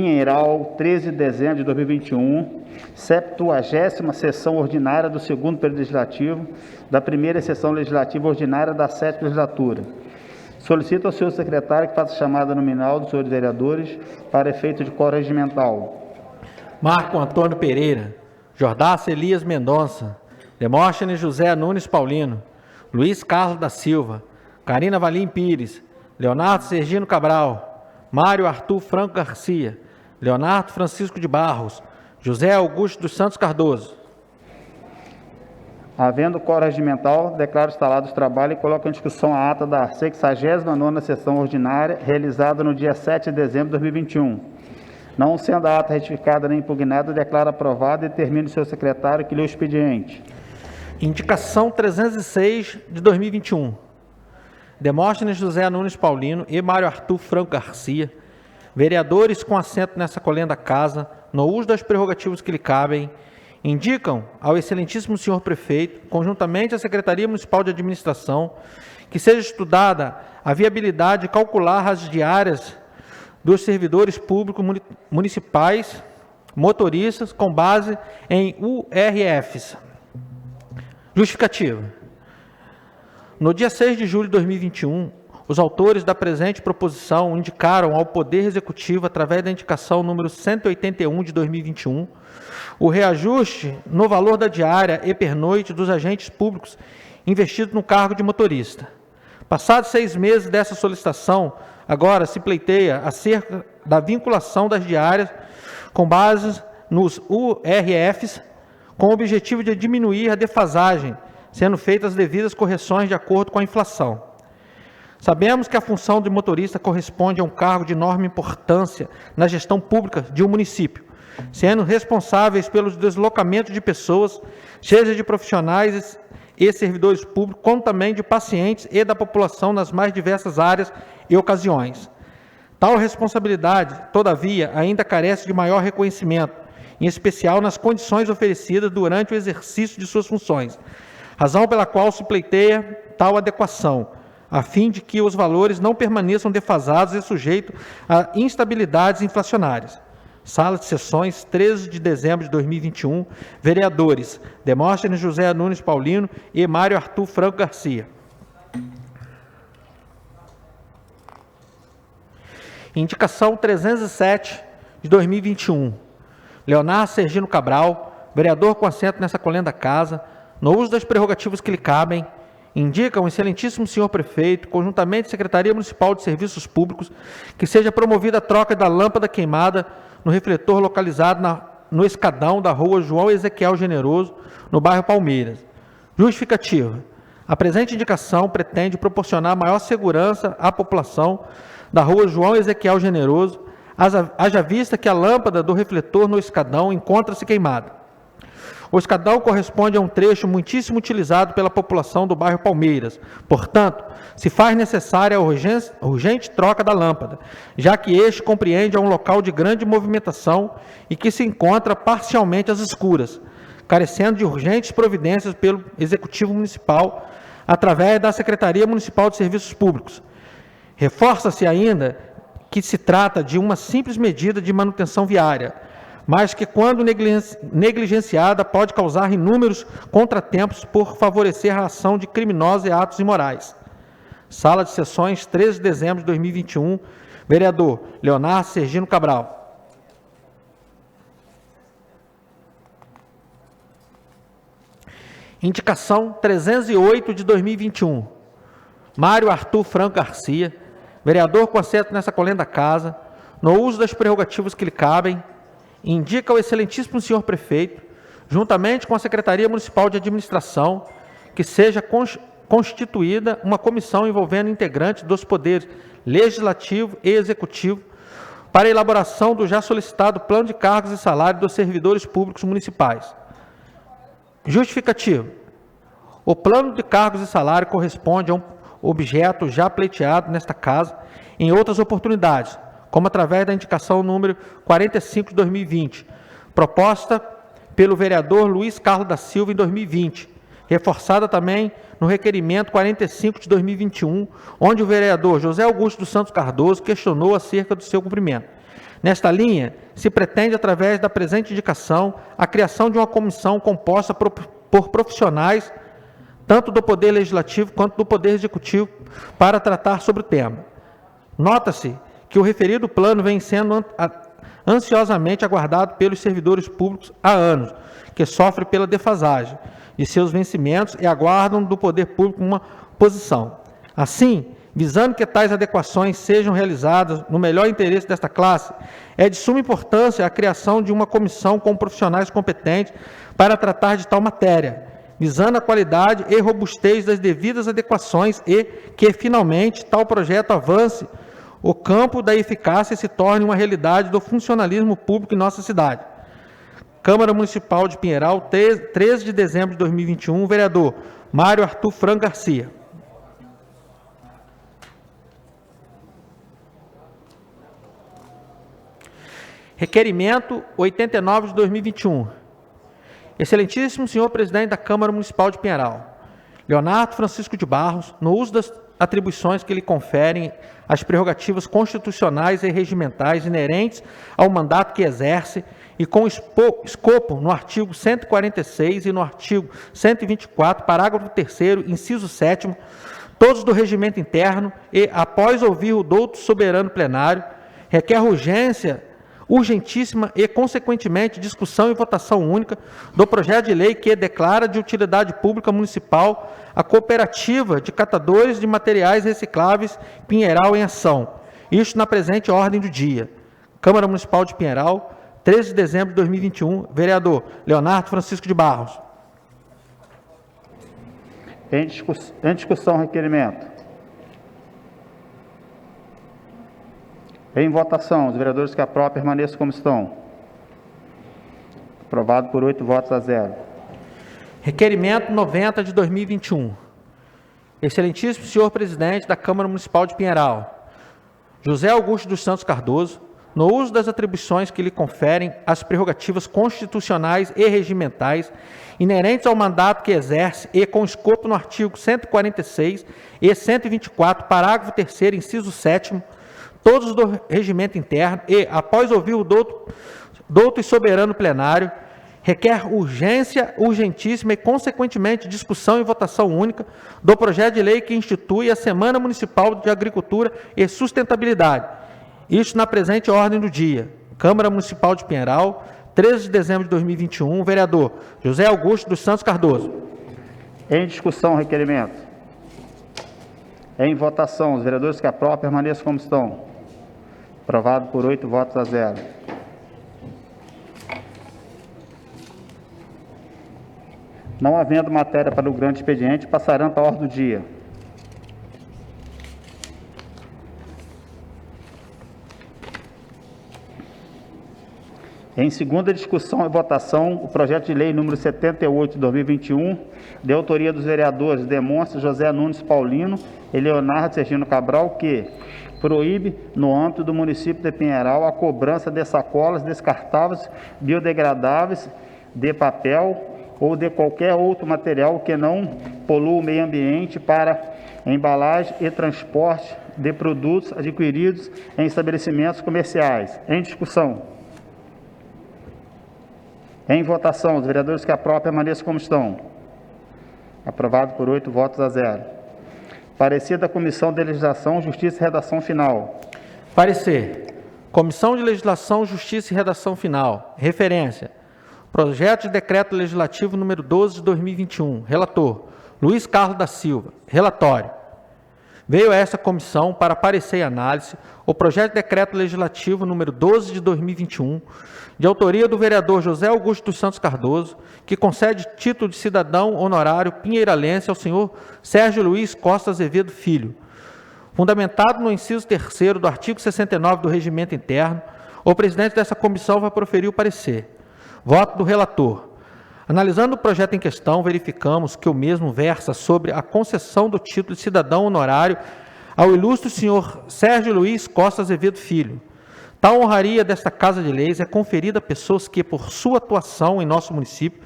Pinheiral, 13 de dezembro de 2021, 70ª sessão ordinária do segundo período legislativo, da primeira sessão legislativa ordinária da 7ª legislatura. Solicito ao senhor secretário que faça a chamada nominal dos senhores vereadores para efeito de quórum regimental. Marco Antônio Pereira, Jordace Elias Mendonça, Demóstenes José Nunes Paulino, Luiz Carlos da Silva, Carina Valim Pires, Leonardo Sergino Cabral, Mário Arthur Franco Garcia, Leonardo Francisco de Barros, José Augusto dos Santos Cardoso. Havendo quórum regimental, declaro instalados os trabalhos e coloco em discussão a ata da 69ª sessão ordinária, realizada no dia 7 de dezembro de 2021. Não sendo a ata retificada nem impugnada, declaro aprovada e determino o seu secretário que lê o expediente. Indicação 306 de 2021. Demóstenes José Nunes Paulino e Mário Arthur Franco Garcia, vereadores com assento nessa colenda casa, no uso das prerrogativas que lhe cabem, indicam ao excelentíssimo senhor prefeito, conjuntamente à Secretaria Municipal de Administração, que seja estudada a viabilidade de calcular as diárias dos servidores públicos municipais, motoristas, com base em URFs. Justificativa. No dia 6 de julho de 2021, os autores da presente proposição indicaram ao Poder Executivo, através da indicação número 181 de 2021, o reajuste no valor da diária e pernoite dos agentes públicos investidos no cargo de motorista. Passados 6 meses dessa solicitação, agora se pleiteia acerca da vinculação das diárias com base nos URFs, com o objetivo de diminuir a defasagem, sendo feitas as devidas correções de acordo com a inflação. Sabemos que a função de motorista corresponde a um cargo de enorme importância na gestão pública de um município, sendo responsáveis pelos deslocamentos de pessoas, seja de profissionais e servidores públicos, como também de pacientes e da população nas mais diversas áreas e ocasiões. Tal responsabilidade, todavia, ainda carece de maior reconhecimento, em especial nas condições oferecidas durante o exercício de suas funções, razão pela qual se pleiteia tal adequação, a fim de que os valores não permaneçam defasados e sujeitos a instabilidades inflacionárias. Sala de Sessões, 13 de dezembro de 2021, vereadores Demóstenes José Nunes Paulino e Mário Arthur Franco Garcia. Indicação 307 de 2021, Leonardo Sergino Cabral, vereador com assento nessa colenda casa, no uso das prerrogativas que lhe cabem, indica o excelentíssimo senhor prefeito, conjuntamente à Secretaria Municipal de Serviços Públicos, que seja promovida a troca da lâmpada queimada no refletor localizado no escadão da rua João Ezequiel Generoso, no bairro Palmeiras. Justificativa. A presente indicação pretende proporcionar maior segurança à população da rua João Ezequiel Generoso, haja vista que a lâmpada do refletor no escadão encontra-se queimada. O escadão corresponde a um trecho muitíssimo utilizado pela população do bairro Palmeiras. Portanto, se faz necessária a urgente troca da lâmpada, já que este compreende um local de grande movimentação e que se encontra parcialmente às escuras, carecendo de urgentes providências pelo Executivo Municipal, através da Secretaria Municipal de Serviços Públicos. Reforça-se ainda que se trata de uma simples medida de manutenção viária, mas que, quando negligenciada, pode causar inúmeros contratempos por favorecer a ação de criminosos e atos imorais. Sala de Sessões, 13 de dezembro de 2021, vereador Leonardo Sergino Cabral. Indicação 308 de 2021, Mário Arthur Franco Garcia, vereador com assento nessa colenda casa, no uso das prerrogativas que lhe cabem, indica ao excelentíssimo senhor prefeito, juntamente com a Secretaria Municipal de Administração, que seja constituída uma comissão envolvendo integrantes dos poderes legislativo e executivo para a elaboração do já solicitado plano de cargos e salário dos servidores públicos municipais. Justificativo. O plano de cargos e salário corresponde a um objeto já pleiteado nesta casa em outras oportunidades, como através da indicação número 45 de 2020, proposta pelo vereador Luiz Carlos da Silva em 2020, reforçada também no requerimento 45 de 2021, onde o vereador José Augusto dos Santos Cardoso questionou acerca do seu cumprimento. Nesta linha, se pretende, através da presente indicação, a criação de uma comissão composta por profissionais, tanto do Poder Legislativo quanto do Poder Executivo, para tratar sobre o tema. Nota-se que o referido plano vem sendo ansiosamente aguardado pelos servidores públicos há anos, que sofrem pela defasagem de seus vencimentos e aguardam do poder público uma posição. Assim, visando que tais adequações sejam realizadas no melhor interesse desta classe, é de suma importância a criação de uma comissão com profissionais competentes para tratar de tal matéria, visando a qualidade e robustez das devidas adequações e que, finalmente, tal projeto avance o campo da eficácia e se torne uma realidade do funcionalismo público em nossa cidade. Câmara Municipal de Pinheiral, 13 de dezembro de 2021, vereador Mário Arthur Franco Garcia. Requerimento 89 de 2021. Excelentíssimo senhor presidente da Câmara Municipal de Pinheiral, Leonardo Francisco de Barros, no uso das atribuições que lhe conferem as prerrogativas constitucionais e regimentais inerentes ao mandato que exerce e com escopo no artigo 146 e no artigo 124, parágrafo 3º, inciso 7º, todos do regimento interno e, após ouvir o douto soberano plenário, requer urgentíssima e, consequentemente, discussão e votação única do projeto de lei que declara de utilidade pública municipal a cooperativa de catadores de materiais recicláveis Pinheiral em Ação. Isto na presente ordem do dia. Câmara Municipal de Pinheiral, 13 de dezembro de 2021, vereador Leonardo Francisco de Barros. Em discussão, requerimento. Em votação, os vereadores que aprovam permaneçam como estão. Aprovado por 8 votos a 0. Requerimento 90 de 2021. Excelentíssimo senhor presidente da Câmara Municipal de Pinheiral, José Augusto dos Santos Cardoso, no uso das atribuições que lhe conferem as prerrogativas constitucionais e regimentais inerentes ao mandato que exerce e com escopo no artigo 146 e 124, parágrafo 3º, inciso 7º, todos do regimento interno e, após ouvir o douto e soberano plenário, requer urgentíssima e, consequentemente, discussão e votação única do projeto de lei que institui a Semana Municipal de Agricultura e Sustentabilidade. Isto na presente ordem do dia. Câmara Municipal de Pinheiral, 13 de dezembro de 2021, vereador José Augusto dos Santos Cardoso. Em discussão, requerimento. Em votação, os vereadores que aprovam permaneçam como estão. Aprovado por 8 votos a 0. Não havendo matéria para o grande expediente, passarão para a ordem do dia. Em segunda discussão e votação, o projeto de lei número 78 de 2021, de autoria dos vereadores Demonstra José Nunes Paulino e Leonardo Sergino Cabral, que proíbe, no âmbito do município de Pinheiral, a cobrança de sacolas descartáveis biodegradáveis de papel ou de qualquer outro material que não polua o meio ambiente para embalagem e transporte de produtos adquiridos em estabelecimentos comerciais. Em discussão. Em votação, os vereadores que aprovam permaneçam como estão. Aprovado por 8 votos a 0. Parecer da Comissão de Legislação, Justiça e Redação Final. Parecer. Comissão de Legislação, Justiça e Redação Final. Referência. Projeto de Decreto Legislativo número 12 de 2021. Relator, Luiz Carlos da Silva. Relatório. Veio a essa comissão para parecer e análise o projeto de Decreto Legislativo número 12 de 2021, de autoria do vereador José Augusto dos Santos Cardoso, que concede título de cidadão honorário pinheiralense ao senhor Sérgio Luiz Costa Azevedo Filho. Fundamentado no inciso 3º do artigo 69 do Regimento Interno, o presidente dessa comissão vai proferir o parecer. Voto do relator. Analisando o projeto em questão, verificamos que o mesmo versa sobre a concessão do título de cidadão honorário ao ilustre senhor Sérgio Luiz Costa Azevedo Filho. Tal honraria desta Casa de Leis é conferida a pessoas que, por sua atuação em nosso município,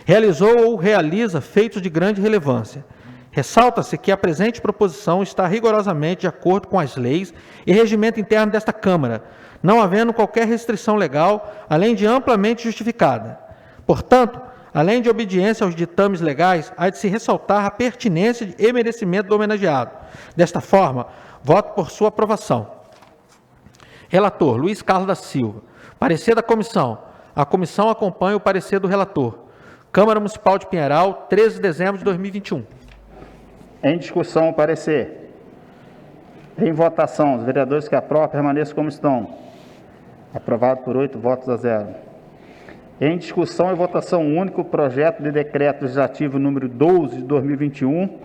realizou ou realiza feitos de grande relevância. Ressalta-se que a presente proposição está rigorosamente de acordo com as leis e regimento interno desta Câmara, não havendo qualquer restrição legal, além de amplamente justificada. Portanto, além de obediência aos ditames legais, há de se ressaltar a pertinência e merecimento do homenageado. Desta forma, voto por sua aprovação. Relator, Luiz Carlos da Silva. Parecer da comissão. A comissão acompanha o parecer do relator. Câmara Municipal de Pinheiral, 13 de dezembro de 2021. Em discussão, o parecer. Em votação, os vereadores que aprovam permaneçam como estão. Aprovado por 8 votos a 0. Em discussão e votação única, o projeto de decreto legislativo número 12 de 2021,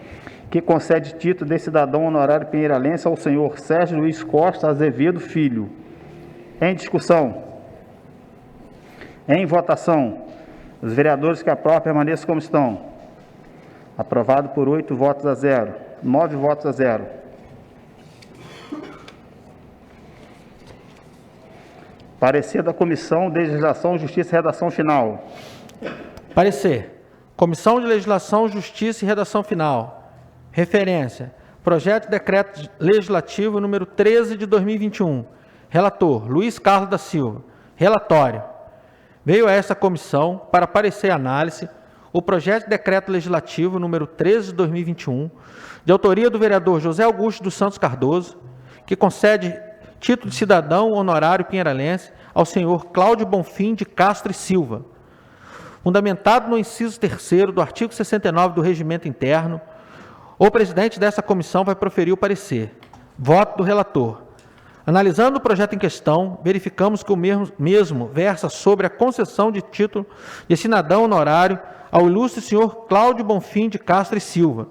que concede título de cidadão honorário pinheiralense ao senhor Sérgio Luiz Costa Azevedo Filho. Em discussão. Em votação, os vereadores que aprovam permaneçam como estão. Aprovado por 8 votos a 0. 9 votos a 0. Parecer da Comissão de Legislação, Justiça e Redação Final. Parecer. Comissão de Legislação, Justiça e Redação Final. Referência. Projeto de Decreto Legislativo número 13 de 2021. Relator, Luiz Carlos da Silva. Relatório. Veio a essa comissão, para parecer análise, o projeto de Decreto Legislativo número 13 de 2021, de autoria do vereador José Augusto dos Santos Cardoso, que concede título de cidadão honorário pinheiralense ao senhor Cláudio Bonfim de Castro e Silva. Fundamentado no inciso 3º do artigo 69 do Regimento Interno, o presidente dessa comissão vai proferir o parecer. Voto do relator. Analisando o projeto em questão, verificamos que o mesmo versa sobre a concessão de título de cidadão honorário ao ilustre senhor Cláudio Bonfim de Castro e Silva.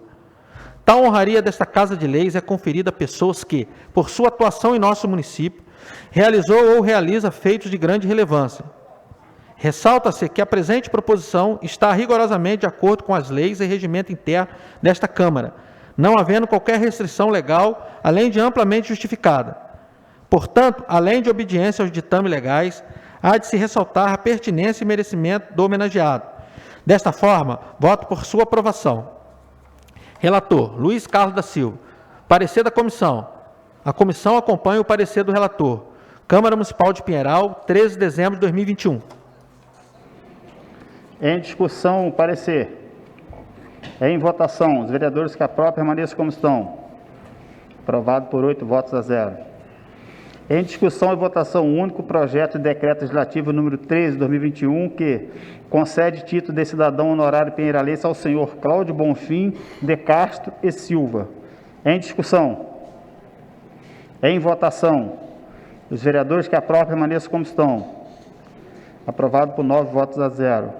Tal honraria desta Casa de Leis é conferida a pessoas que, por sua atuação em nosso município, realizou ou realiza feitos de grande relevância. Ressalta-se que a presente proposição está rigorosamente de acordo com as leis e regimento interno desta Câmara, não havendo qualquer restrição legal, além de amplamente justificada. Portanto, além de obediência aos ditames legais, há de se ressaltar a pertinência e merecimento do homenageado. Desta forma, voto por sua aprovação. Relator, Luiz Carlos da Silva. Parecer da comissão. A comissão acompanha o parecer do relator. Câmara Municipal de Pinheiral, 13 de dezembro de 2021. Em discussão, o parecer. Em votação, os vereadores que aprovam permaneçam como estão. Aprovado por 8 votos a 0. Em discussão e votação única, o projeto de decreto legislativo número 13 de 2021, que concede título de cidadão honorário pinheiralense ao senhor Cláudio Bonfim de Castro e Silva. Em discussão. Em votação, os vereadores que aprovam permaneçam como estão. Aprovado por 9 votos a 0.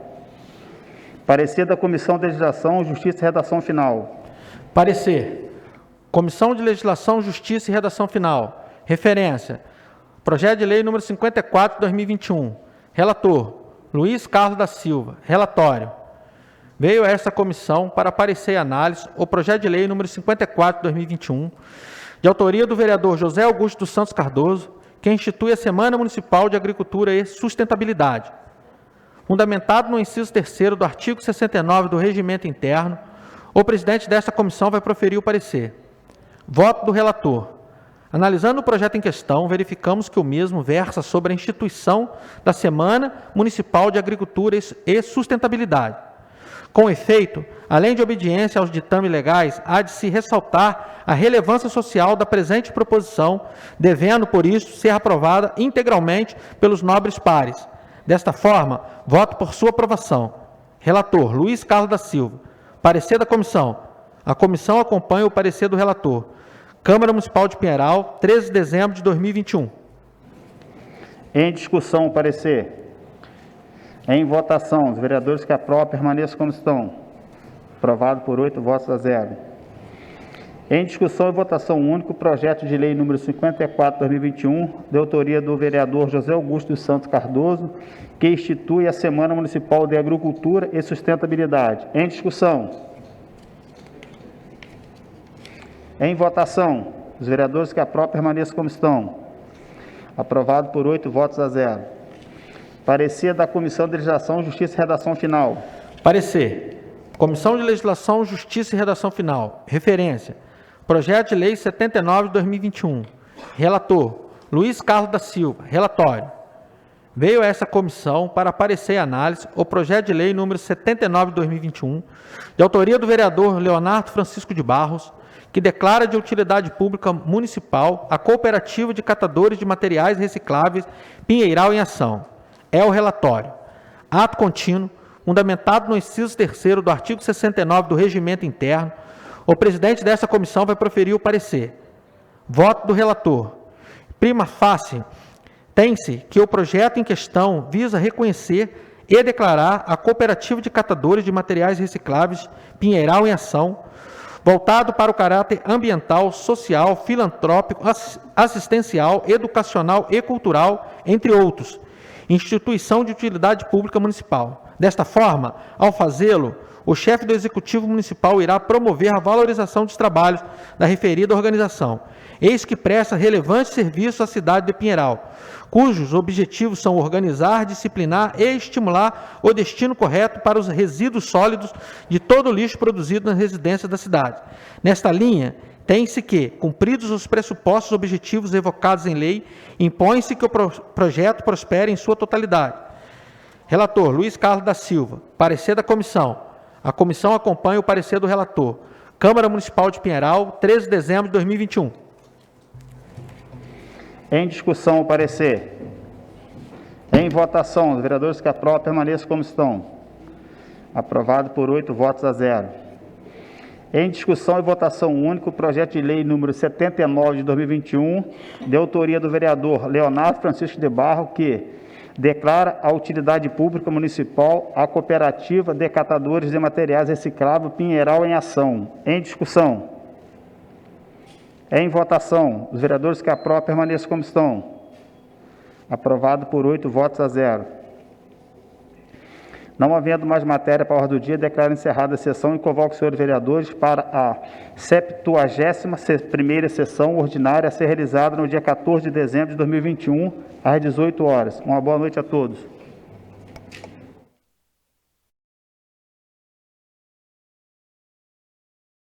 Parecer da Comissão de Legislação, Justiça e Redação Final. Parecer. Comissão de Legislação, Justiça e Redação Final. Referência. Projeto de Lei número 54 de 2021. Relator, Luiz Carlos da Silva. Relatório. Veio a esta comissão para parecer e análise o projeto de lei número 54 de 2021, de autoria do vereador José Augusto dos Santos Cardoso, que institui a Semana Municipal de Agricultura e Sustentabilidade. Fundamentado no inciso 3º do artigo 69 do Regimento Interno, o presidente desta comissão vai proferir o parecer. Voto do relator. Analisando o projeto em questão, verificamos que o mesmo versa sobre a instituição da Semana Municipal de Agricultura e Sustentabilidade. Com efeito, além de obediência aos ditames legais, há de se ressaltar a relevância social da presente proposição, devendo, por isso, ser aprovada integralmente pelos nobres pares. Desta forma, voto por sua aprovação. Relator, Luiz Carlos da Silva. Parecer da comissão. A comissão acompanha o parecer do relator. Câmara Municipal de Pinheiral, 13 de dezembro de 2021. Em discussão, o parecer. Em votação, os vereadores que aprovam permaneçam como estão. Aprovado por 8 votos a 0. Em discussão e votação única, o projeto de lei número 54 de 2021, de autoria do vereador José Augusto dos Santos Cardoso, que institui a Semana Municipal de Agricultura e Sustentabilidade. Em discussão. Em votação, os vereadores que aprovam permaneçam como estão. Aprovado por 8 votos a 0. Parecer da Comissão de Legislação, Justiça e Redação Final. Parecer. Comissão de Legislação, Justiça e Redação Final. Referência. Projeto de Lei 79 de 2021. Relator, Luiz Carlos da Silva. Relatório. Veio a essa comissão para aparecer em análise o projeto de lei número 79 de 2021, de autoria do vereador Leonardo Francisco de Barros, que declara de utilidade pública municipal a cooperativa de catadores de materiais recicláveis Pinheiral em Ação. É o relatório. Ato contínuo, fundamentado no inciso 3º do artigo 69 do Regimento Interno, o presidente dessa comissão vai proferir o parecer. Voto do relator. Prima facie, tem-se que o projeto em questão visa reconhecer e declarar a cooperativa de catadores de materiais recicláveis Pinheiral em Ação, voltado para o caráter ambiental, social, filantrópico, assistencial, educacional e cultural, entre outros, instituição de utilidade pública municipal. Desta forma, ao fazê-lo, o chefe do Executivo Municipal irá promover a valorização dos trabalhos da referida organização, eis que presta relevantes serviços à cidade de Pinheiral, cujos objetivos são organizar, disciplinar e estimular o destino correto para os resíduos sólidos de todo o lixo produzido nas residências da cidade. Nesta linha, tem-se que, cumpridos os pressupostos objetivos evocados em lei, impõe-se que o projeto prospere em sua totalidade. Relator Luiz Carlos da Silva. Parecer da comissão. A comissão acompanha o parecer do relator. Câmara Municipal de Pinheiral, 13 de dezembro de 2021. Em discussão, o parecer. Em votação, os vereadores que aprovam permaneçam como estão. Aprovado por 8 votos a 0. Em discussão e votação única, o projeto de lei número 79 de 2021, de autoria do vereador Leonardo Francisco de Barros, que declara a utilidade pública municipal a cooperativa de catadores de materiais recicláveis Pinheiral em Ação. Em discussão. Em votação, os vereadores que aprovam permaneçam como estão. Aprovado por 8 votos a 0. Não havendo mais matéria para a ordem do dia, declaro encerrada a sessão e convoco os senhores vereadores para a 71ª sessão ordinária a ser realizada no dia 14 de dezembro de 2021, às 18 horas. Uma boa noite a todos.